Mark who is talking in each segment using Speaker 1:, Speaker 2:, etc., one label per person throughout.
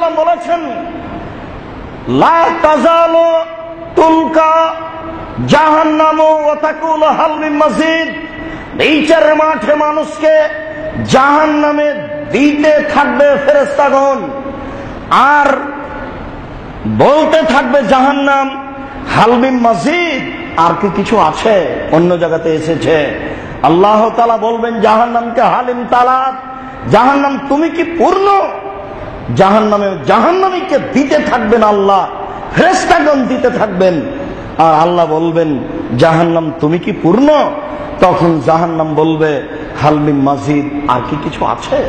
Speaker 1: সাল্লাম বলেছেন, লা তাজালু তুলকা জাহান্নামু ওয়া তাকুলু হাল মিন মাজিদ। বিচার মাঠে মানুষকে জাহান্নামে দিতে থাকবে ফেরেশতাগণ, আর বলতে থাকবে জাহান্নাম, হাল মিন মাজিদ, আর কি কিছু আছে? অন্য জায়গাতে এসেছে আল্লাহ তাআলা বলবেন জাহান্নামকে, হালিম তালাত, জাহান্নাম তুমি কি পূর্ণ? জাহান্নামীকে দিতে থাকবেন আল্লাহ, ফেরেশতাগণ দিতে থাকবেন, আর আল্লাহ বলবেন জাহান্নাম তুমি কি পূর্ণ? তখন জাহান্নাম বলবে হাল মিন মাজিদ, আর কি কিছু আছে?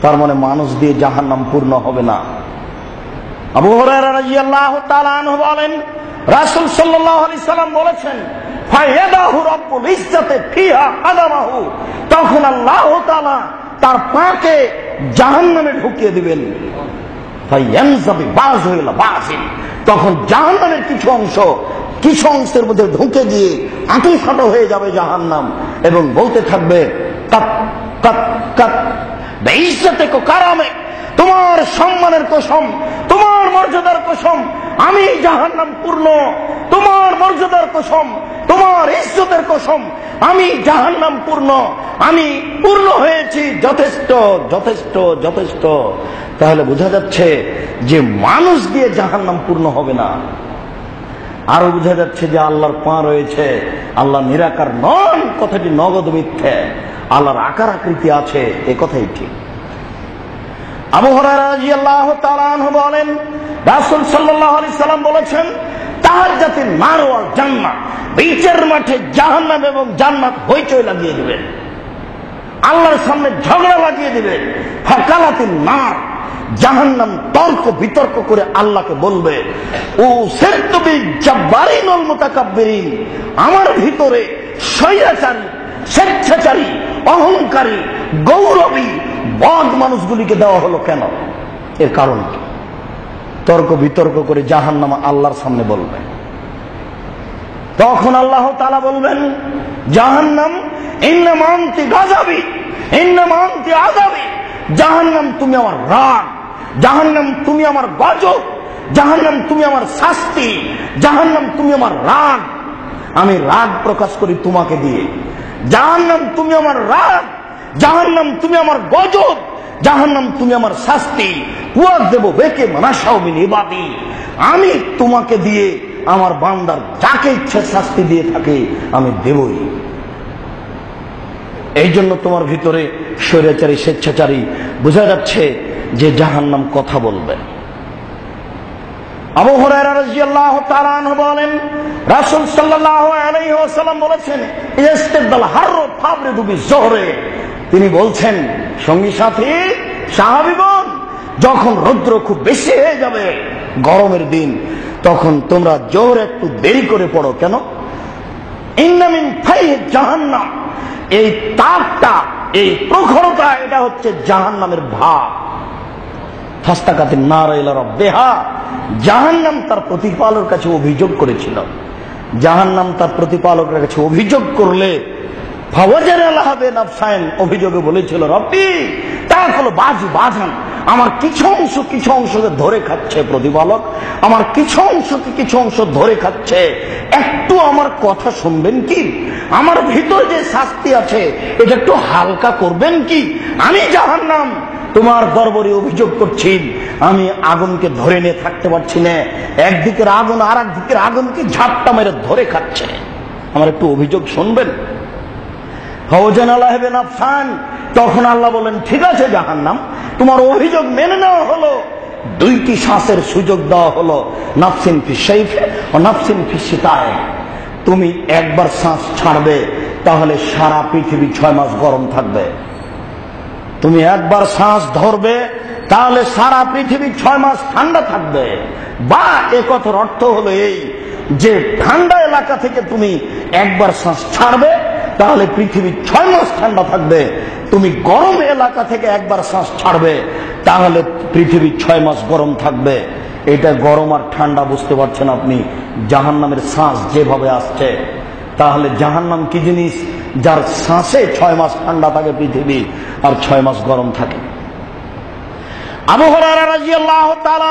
Speaker 1: তার মানে মানুষ দিয়ে জাহান্নাম পূর্ণ হবে না। আবু হুরায়রা রাদিয়াল্লাহু তাআলা আনহু বলেন, রাসূল সাল্লাল্লাহু আলাইহি সাল্লাম বলেছেন, ফায়াদাহু রাব্বুল ইজ্জাতি ফিহা কাদামাহু, তখন আল্লাহ তাআলা তার পাকে জাহান্নামে ঢুকিয়ে দিবেন। ফায়ানজাবি বাযু ইলা বাযিন, তখন জাহান্নামের কিছু অংশের মধ্যে ঢুকে গিয়ে আঁটিসাঁটো হয়ে যাবে জাহান্নাম, এবং বলতে থাকবে কাত কাত কাত বেইজ্জতিক ও কারামে, তোমার সম্মানের কসম, তোমার মর্যাদার কসম, আমি জাহান্নাম পূর্ণ, তোমার মর্যাদার কসম, তোমার ইজ্জতের কসম, আমি জাহান্নাম পূর্ণ, আমি পূর্ণ হয়েছি, যথেষ্ট যথেষ্ট যথেষ্ট। তাহলে বোঝা যাচ্ছে যে মানুষ দিয়ে জাহান্নাম পূর্ণ হবে না। আরো বোঝা যাচ্ছে যে আল্লাহর পা রয়েছে, আল্লাহ নিরাকার নন, কথাটি নগদ মিথ্যে। আল্লাহর আকার আকৃতি আছে, এ কথাই ঠিক। আবু হুরায়রা রাদিয়াল্লাহু তাআলা আনহু বলেন, রাসূল সাল্লাল্লাহু আলাইহি সাল্লাম বলেছেন, তাহাজ্জাতিন নার ওয়াল জান্নাহ, বিচার মাঠে জাহান্নাম এবং জান্নাত হইচই লাগিয়ে দিবেন, আল্লাহর সামনে ঝগড়া লাগিয়ে দিবেন। ফাকালাতিন নার, জাহান্নাম তর্ক বিতর্ক করে আল্লাহকে বলবে, ও সিরতুবি জাব্বারিন ওয়াল মুতাকাব্বিরিন, আমার ভিতরে স্বৈরাচারী, স্বেচ্ছাচারী, অহংকারী, গৌরবী, বদ মানুষগুলিকে দেওয়া হলো কেন? এর কারণ কি? তর্ক বিতর্ক করে জাহান্নাম আল্লাহর সামনে বলবে। তখন আল্লাহ তাআলা বলবেন, জাহান্নাম ইন্নামা আনতি গাযাবি, ইন্নামা আনতি আযাবি, জাহান্নাম তুমি আমার রাগ, জাহান্নাম তুমি আমার গজব, জাহান্নাম তুমি আমার শাস্তি, জাহান্নাম তুমি আমার রাগ, আমি রাগ প্রকাশ করি তোমাকে দিয়ে, জাহান্নাম তুমি আমার রাগ, জাহান্নাম তুমি আমার গজব, জাহান্নাম তুমি আমার শাস্তি। ওয়াদেব বেকে মানাশাউ মিন ইবাদি, আমি তোমাকে দিয়ে আমার বান্দার যাকে ইচ্ছে শাস্তি দিয়ে থাকে আমি দেবই। এই জন্য তোমার ভিতরে স্বৈরাচারী, স্বেচ্ছাচারী, বোঝা যাচ্ছে যে জাহান্নাম কথা বলবে। আবু হুরায়রা রাদিয়াল্লাহু তাআলা আনহু বলেন, রাসূল সাল্লাল্লাহু আলাইহি ওয়াসাল্লাম বলেছেন, ইস্তিদাল হাররু ফাবরিদু বিযহরে, তিনি বলছেন, সঙ্গী সাথী সাহাবীগণ, যখন রৌদ্র খুব বেশি হয়ে যাবে, গরমের দিন, তখন তোমরা জোহরে একটু দেরি করে পড়ো। কেন? ইন্না মিন ফাইহি জাহান্নাম, এই তাপটা, এই প্রখরতা, এটা হচ্ছে জাহান্নামের ভাব। ফাস্তাকাতিন নার ইলা রাব্বিহা, জাহান্নাম তার প্রতিপালকের কাছে অভিযোগ করেছিল। জাহান্নাম তার প্রতিপালকের কাছে অভিযোগ করলে ফাওয়াজারা লাহা বিনাফসাইন, অভিযোগে বলেছিল, রব্বি তাকুলু বাজান, আমার কিছু অংশকে ধরে খাচ্ছে প্রতিপালক, আমার কিছু অংশ ধরে খাচ্ছে, একটু আমার কথা শুনবেন কি? আমার ভিতর যে শাস্তি আছে এটা একটু হালকা করবেন কি? আমি জাহান্নাম তোমার দরবারে অভিযোগ করছি, আমি আগুনকে ধরে নিয়ে থাকতে পারছি না, একদিকের আগুন আর একদিকের আগুনকে ঝাপটা মেরে ধরে খাচ্ছে, আমার একটু অভিযোগ শুনবেন? ফাওজানা লাহা বিনাফসান, তখন আল্লাহ বলেন, ঠিক আছে জাহান্নাম, তোমার অভিযোগ মেনে নেওয়া হলো, দুইটি শ্বাসের সুযোগ দেওয়া হলো, নাফসিন ফিস সাইফে ও নাফসিন ফিস শিতায়ে। তুমি একবার শ্বাস ছাড়বে, তাহলে সারা পৃথিবী 6 মাস গরম থাকবে। তুমি একবার শ্বাস ধরবে, তাহলে সারা পৃথিবী 6 মাস ঠান্ডা থাকবে। বা এ কথার অর্থ হলো এই যে ঠান্ডা এলাকা থেকে তুমি একবার শ্বাস ছাড়বে, তাহলে পৃথিবী 6 মাস ঠান্ডা থাকবে। তুমি গরম এলাকা থেকে একবার শ্বাস ছাড়বে, তাহলে পৃথিবী 6 মাস গরম থাকবে। এটা গরম আর ঠান্ডা বুঝতে পারছেন আপনি? জাহান্নামের শ্বাস যেভাবে আসছে, তাহলে জাহান্নাম কি জিনিস? যার শ্বাসে 6 মাস ঠান্ডা থাকে পৃথিবী, আর 6 মাস গরম থাকে। আবু হুরায়রা রাদিয়াল্লাহু তাআলা